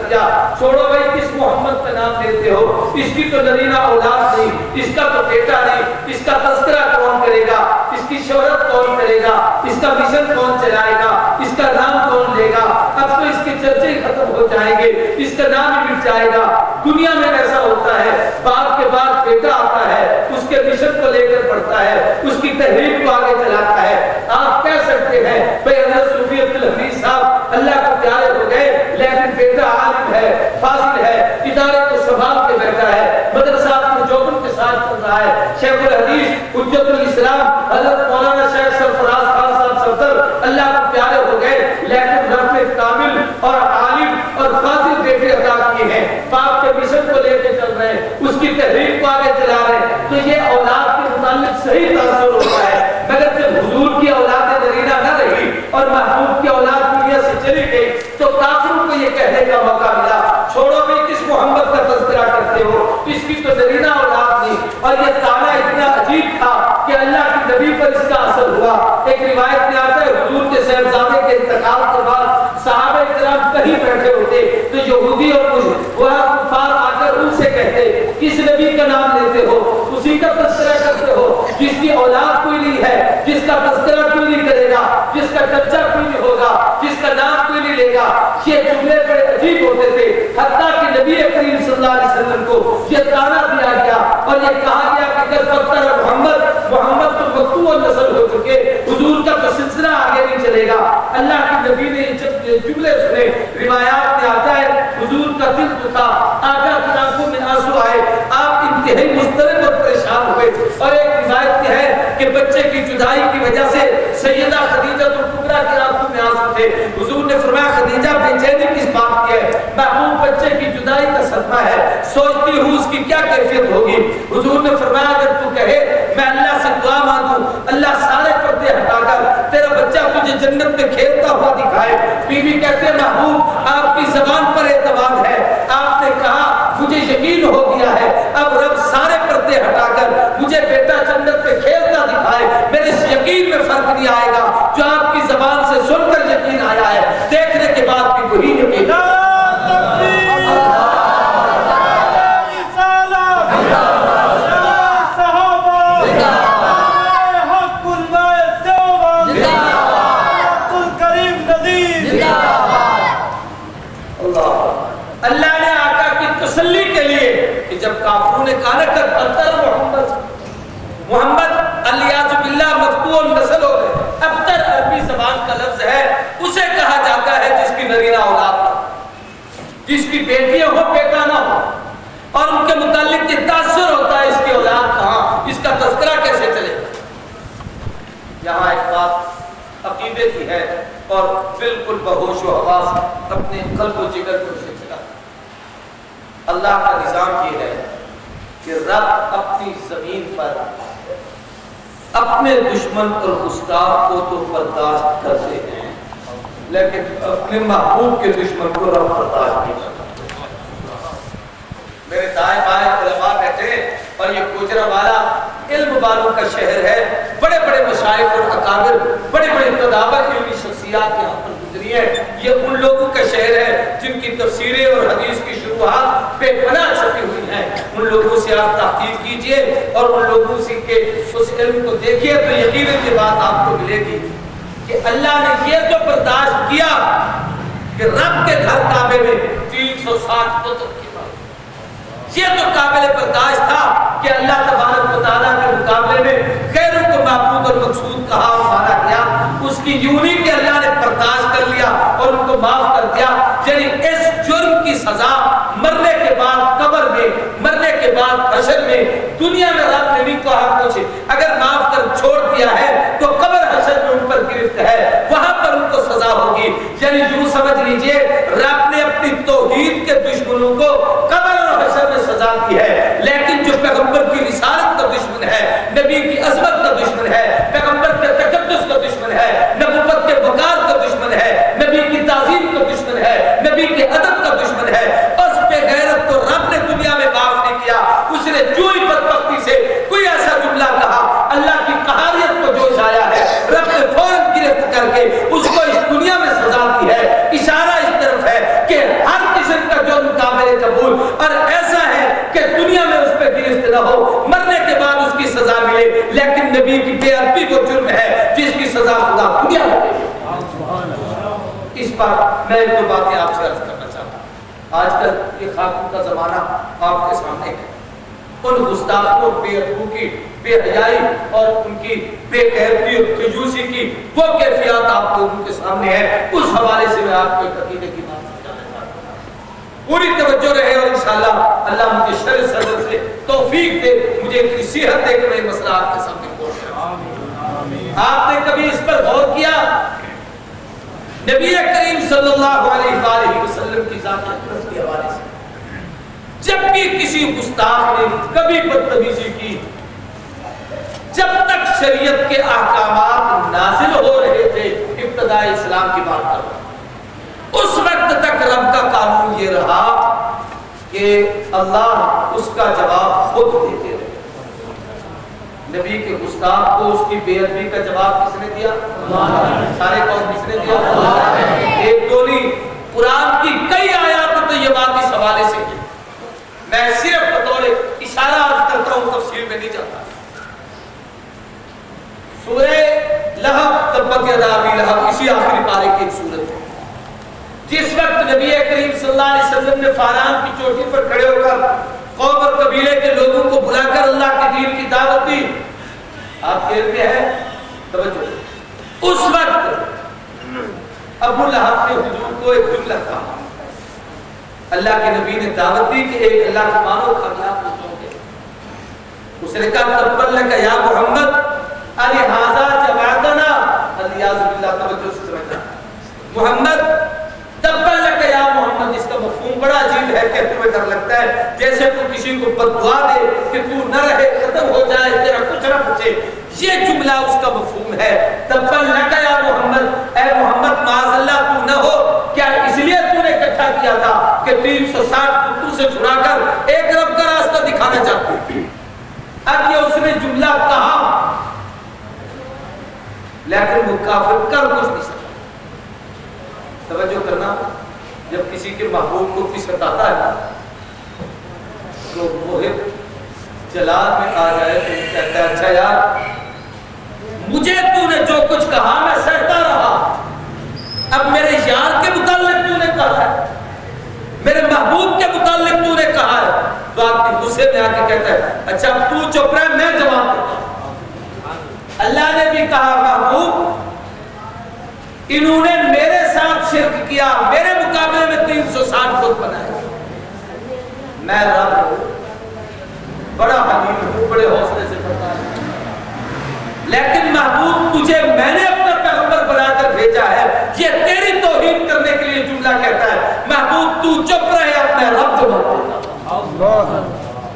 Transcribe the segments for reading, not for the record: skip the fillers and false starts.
کیا. چھوڑو بھائی کس محمد کا نام لیتے ہو, اس کی تو نرینہ اولاد نہیں, اس کا تو بیٹا نہیں, اس کا تذکرہ کون کرے گا, اس کی شہرت کون کرے گا, اس کا مشن کون چلائے گا, اس کا نام کون لے گا. اب تو اس کے چرچے ختم ہو جائیں گے, اس کا نام ہی مٹ جائے گا. دنیا میں ایسا ہوتا ہے, باپ کے بعد بیٹا آتا ہے, اس کے مشن کو لے کر پڑھتا ہے, اس کی تحریک کو آگے چلاتا ہے. آپ کہہ سکتے ہیں بھئی حضرت صوفی عبدالحفیظ صاحب اللہ کو پیارے ہو گئے, لیکن بیٹا عالم ہے, فاضل ہے, ادارے کو سنبھال کے بیٹھا ہے, مدرسہ اپنے جوبن کے ساتھ چل رہا ہے. شیخ الحدیث حجت الاسلام حضرت مولانا شیخ سرفراز خان صاحب صفدر اللہ کو پیارے ہو گئے, لیکن رب نے کامل اور عالم اور فاضل بیٹے عطا کیے ہیں. باپ کے مشن کو لے کے چل رہے ہیں, اس کی تحریک کو آگے چلا رہے ہیں. تو یہ اولاد کے متعلق صحیح تاثر ہوتا ہے. مگر جب حضور کی اولاد نرینہ نہ رہی اور محبوب کی اولاد دنیا سے چلی گئی تو کافروں کو یہ کہنے کا موقع ملا, چھوڑو بھی کس محمد کا تذکرہ کرتے ہو, اس کی تو نرینہ اولاد نہیں. اور یہ تانا اتنا عجیب تھا کہ اللہ کے نبی پر اس کا اثر ہوا. ایک روایت میں آتا ہے حضور کے صاحبزادے کے انتقال کے بعد صحابہ کرام کہیں بیٹھے ہوتے تو یہودی اور کفار آ کر ان سے کہتے کس نبی کا نام لیتے ہو, اسی کا تذکرہ کرتے ہو, جس کی اولاد کوئی نہیں ہے, جس کا تذکرہ کوئی نہیں کرے گا, جس کا چرچا کوئی نہیں ہوگا, جس کا نام کوئی نہیں لے گا. یہ جملے بڑے عجیب ہوتے تھے. حتیٰ کہ نبی کریم صلی اللہ علیہ وسلم کو یہ تانا دیا گیا اور یہ کہا گیا کہ اگر فقط محمد تو مقطوع نسل ہو چکے, حضور کا تو سلسلہ آگے نہیں چلے گا. اللہ کے نبی نے جب جملے سنے, روایات میں آتا ہے حضور کا دل دکھا, آقا کی آنکھوں میں آنسو آئے, آپ انتہائی مضطرب اور پریشان ہوئے. اور ایک روایت میں ہے کہ بچے کی جدائی کی وجہ سے سیدہ خدیجہ کبریٰ کی آنکھوں میں آنسو تھے. حضور نے فرمایا خدیجہ بے چینی کس بات کی ہے, محبوب بچے کی جدائی کا صدمہ ہے, سوچتی ہوں اس کی کیا کیفیت ہوگی. حضور نے فرمایا اگر تو کہے میں اللہ سے دعا مانگوں اللہ سارے پردے ہٹا کر تیرا بچہ تجھے جنت میں کھیلتا ہوا دکھائے. بیوی کہتے ہیں محبوب آپ کی زبان پر اعتماد ہے, آپ نے کہا مجھے یقین ہو گیا ہے, اب رب سارے پردے ہٹا کر مجھے بیٹا جنت میں کھیلتا دکھائے. میرے اس یقین میں فرق نہیں آئے گا, جو آپ کی زبان سے سن کر یقین آیا ہے, دیکھنے کے بعد بھی وہی یقین. اللہ نے آقا کی تسلی کے لیے کہ جب کافروں نے کہا کہ ابتر محمد الیاذ باللہ مقطوع نسل ہو گئے, ابتر عربی زبان کا لفظ ہے, اسے کہا جاتا ہے جس کی نرینہ اولاد ہو, جس کی بیٹیاں ہو بیٹا نہ ہو, اور ان کے متعلق یہ تاثر ہوتا ہے اس کی اولاد کہاں, اس کا تذکرہ کیسے چلے. یہاں ایک بات عقیدے کی ہے اور بالکل بہوش و حواس اپنے قلب و جگر کو سے چلا. اللہ کا نظام یہ ہے کہ رب اپنی زمین پر اپنے دشمن اور گستاخ کو تو برداشت کرتے ہیں, لیکن اپنے محبوب کے دشمن کو رب برداشت نہیں کرتا. میرے دائیں بائیں علماء بیٹھے اور یہ گوجرانوالہ علم والوں کا شہر ہے, بڑے بڑے مشائخ اور اکابر, بڑے بڑے تدابر علمی شخصیات یہاں پر گزری ہیں. یہ ان لوگوں کا شہر ہے جن کی تفسیریں اور حدیث کی شروحات بے پناہ چھپی ہوئی ہیں. ان لوگوں سے آپ تحقیق کیجئے اور ان لوگوں سے کے اس علم کو دیکھیے تو یقیناً یہ بات آپ کو ملے گی کہ اللہ نے یہ تو برداشت کیا کہ رب کے گھر کعبے میں 360 قطب کی بات, یہ تو قابل برداشت تھا کہ اللہ تبارک و تعالیٰ کے مقابلے میں غیروں کو معبود اور مقصود کہا اور مانا گیا. اس کی یونی کہ اللہ نے برداشت کر لیا اور ان کو معاف کر دیا. یعنی اس جرم کی سزا مرنے کے بعد قبر میں, مرنے کے بعد حشر میں, دنیا میں رب نے نہیں کہا کچھ, اگر معاف کر چھوڑ دیا ہے تو قبر حشر میں ان پر گرفت ہے, وہاں پر ان کو سزا ہوگی. یعنی یوں سمجھ لیجئے رب نے اپنی توحید کے دشمنوں کو قبر اور حشر میں سزا دی ہے, لیکن جو پیغمبر کی رسالت کا دشمن ہے, نبی کی عظمت کا دشمن ہے, پیغمبر کے تقدس کا دشمن ہے, نبوت کے وقار کا دشمن ہے, نبی کی تعظیم کا دشمن ہے, نبی کے ادب کا دشمن ہے, اس بے غیرت کو رب نے دنیا میں معاف نہیں کیا. اس نے جو ہی بدبختی سے کوئی ایسا جملہ کہا, اللہ کی قہاریت کو جوش آیا ہے, رب نے فوراً گرفت کر کے اس کو اس دنیا میں سزا دی ہے. اشارہ اس طرف ہے کہ ہر قسم کا غیر قبول، اور ایسا ہے کہ دنیا میں اس پہ گرفت نہ ہو، مرنے کے بعد اس کی سزا ملے، لیکن نبی کی بے ادبی وہ جرم ہے جس کی سزا خدا دنیا میں دے۔ اس پر میں ایک دو باتیں آپ سے عرض کرنا چاہتا ہوں۔ آج کل یہ خاتون کا زمانہ آپ کے سامنے ہے، ان گستاخوں، بے ادبوں کی، بے حیائی اور ان کی بے غیرتی اور کنجوسی کی وہ کیفیات آپ لوگوں کے سامنے ہے۔ اس حوالے سے میں آپ کو ایک عقیدے کی بات سمجھانا چاہتا ہوں، پوری توجہ رہے، اور انشاءاللہ اللہ مجھے شر صدر سے توفیق دے، مجھے ایک نصیحت دے کہ میں یہ مسئلہ آپ کے سامنے کھول رہا ہوں۔ آپ نے کبھی اس پر غور کیا؟ نبی کریم صلی اللہ علیہ وآلہ وسلم کی ذات اقدس کے حوالے سے جب بھی کسی گستاخ نے کبھی بدتمیزی کی، جب تک شریعت کے احکامات نازل ہو رہے تھے، ابتداء اسلام کی بات کر رہا ہوں، اس وقت تک رب کا قانون یہ رہا کہ اللہ اس کا جواب خود دیتے رہے۔ نبی کے گستاخ کو اس کی بے ادبی کا جواب کس نے دیا؟ سارے قوم کس نے دیا؟ ایک دو نہیں، قرآن کی کئی آیات طیبات اس حوالے سے ہیں۔ میں صرف بطور اشارہ عرض کرتا ہوں، تفصیل میں نہیں جاتا۔ سورہ لہب، تبت یدا ابی لہب، اسی آخری پارے کی ایک سورت ہے۔ جس وقت نبی کریم صلی اللہ علیہ وسلم نے فاران کی چوٹی پر کھڑے ہو کر قوم اور قبیلے کے لوگوں کو بلا کر اللہ کے دین کی دعوت دی، آپ کہتے ہیں توجہ، اس وقت ابو لہب نے حضور کو ایک جملہ کہا۔ اللہ کے نبی نے دعوت دی کہ ایک اللہ کو مانو، اگلا پوچھو گے۔ اس نے کہا تبا لک یا محمد الہذا جمعتنا، الیاذ باللہ، توجہ سے سمجھنا، محمد تبا لک یا محمد، اس کا مفہوم بڑا عجیب ہے کہ تمہیں ڈر لگتا ہے جیسے تو کسی کو بددعا دے کہ تو نہ رہے، ختم ہو جائے، تیرا کچھ نہ بچے۔ یہ جملہ اس کا مفہوم ہے، تبا لک یا محمد، اے محمد معاذ اللہ تو نہ ہو، کیا اس لیے تو نے اکٹھا کیا تھا کہ 360 کتوں سے چھڑا کر ایک رب کا راستہ دکھانا چاہتے؟ اب یہ اس نے جملہ کہا، لیکن وہ کافر کر کچھ نہیں سکتا۔ توجہ کرنا، جب کسی کے محبوب کو کوئی ستاتا ہے تو محب جلال میں آ جائے تو کہتا ہے اچھا یار مجھے تو نے جو کچھ کہا میں سہتا رہا، اب میرے یار کے متعلق تو نے کہا ہے، میرے محبوب کے متعلق تو نے کہا ہے، تو آدمی غصے میں آ کے کہتا ہے اچھا تو چپ رہے، میں جواب دیتا ہوں۔ اللہ نے بھی کہا محبوب انہوں نے میرے ساتھ شرک کیا، میرے مقابلے میں 360 بت بنائے، میں رب بڑا حلیم ہوں، بڑے حوصلے سے بتا رہا ہوں، لیکن محبوب تجھے میں نے اپنا پیغمبر بنا کر بھیجا ہے، یہ تیری توہین کرنے کے لیے جملہ کہتا ہے، محبوب تو چپ رہے، اپنے رب جواب دیتا۔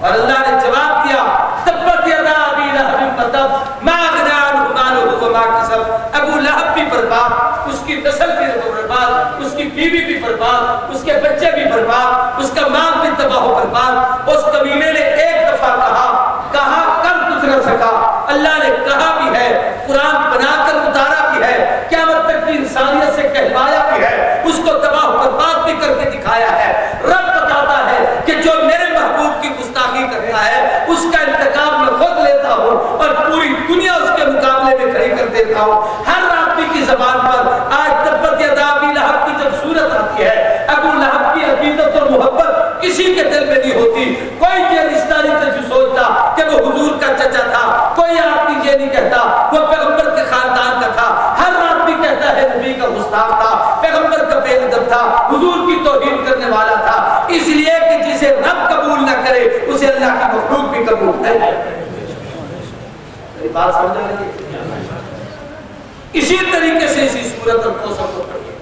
اور اللہ نے جواب دیا تبت یدا ابی لہب وتب ما اغنی عنہ مالہ وما کسب، ابو لہب بھی برباد، اس کی نسل بھی برباد، اس کی بیوی بھی برباد، اس کے بچے بھی برباد، اس کا مال بھی تباہ و برباد۔ اس قبیلے نے ایک دفعہ کہا کر کچھ نہ سکا، اللہ نے کہا بھی ہے، قرآن بنا کر اتارا بھی ہے، قیامت تک کی انسانیت سے کہلوایا بھی ہے، اس کو تباہ و برباد بھی کر کے دکھایا ہے۔ رب بتاتا ہے کہ جو میرے محبوب کی گستاخی کرتا ہے اس کا انتقام میں خود لیتا ہوں اور پوری دنیا اس کے مقابلے میں کھڑی کر دیتا ہوں۔ ہر آدمی کی زبان پر آج تبت یدا ابی لہب کی جب صورت آتی ہے، ابو لہب کی عقیدت اور محبت کسی کے دل میں نہیں ہوتی، کوئی یہ رشتہ نہیں سوچتا کہ وہ حضور کا چچا تھا، کوئی آدمی یہ نہیں کہتا وہ پیغمبر کے خاندان کا تھا، ہر آدمی کہتا ہے نبی کا گستاخ تھا، پیغمبر کا بے ادب تھا، حضور کی توہین کرنے والا تھا، اس لیے کہ جسے رب قبول نہ کرے اسے اللہ کی مخلوق بھی قبول نہیں کرے۔ میری بات سمجھ آ رہی ہے؟ اسی طریقے سے اسی صورت اور کوثر کو پڑھیے،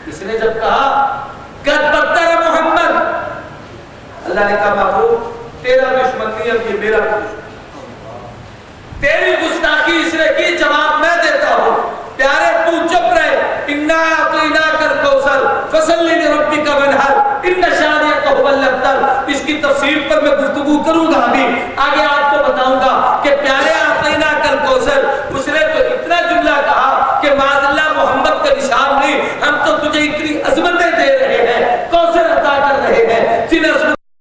اس نے جب کہا قد بدر محمد، اللہ نے کہا محبوب تیرا دشمن نہیں، اب یہ میرا دشمن، تیری گستاخی اس نے کی، جواب میں دیتا ہوں، پیارے تو چپ رہے، انا اعطیناک الکوثر فصلی لربک وانحر ان شانئک هو الابتر۔ اس کی تفسیر پر میں گفتگو کروں گا، ابھی آگے آپ کو بتاؤں گا کہ پیارے اعطیناک الکوثر، اس نے تو اتنا جملہ کہا کہ معاذ اللہ محمد کا نشان نہیں، ہم تو تجھے اتنی عظمتیں دے رہے ہیں، کوثر عطا کر رہے جنہیں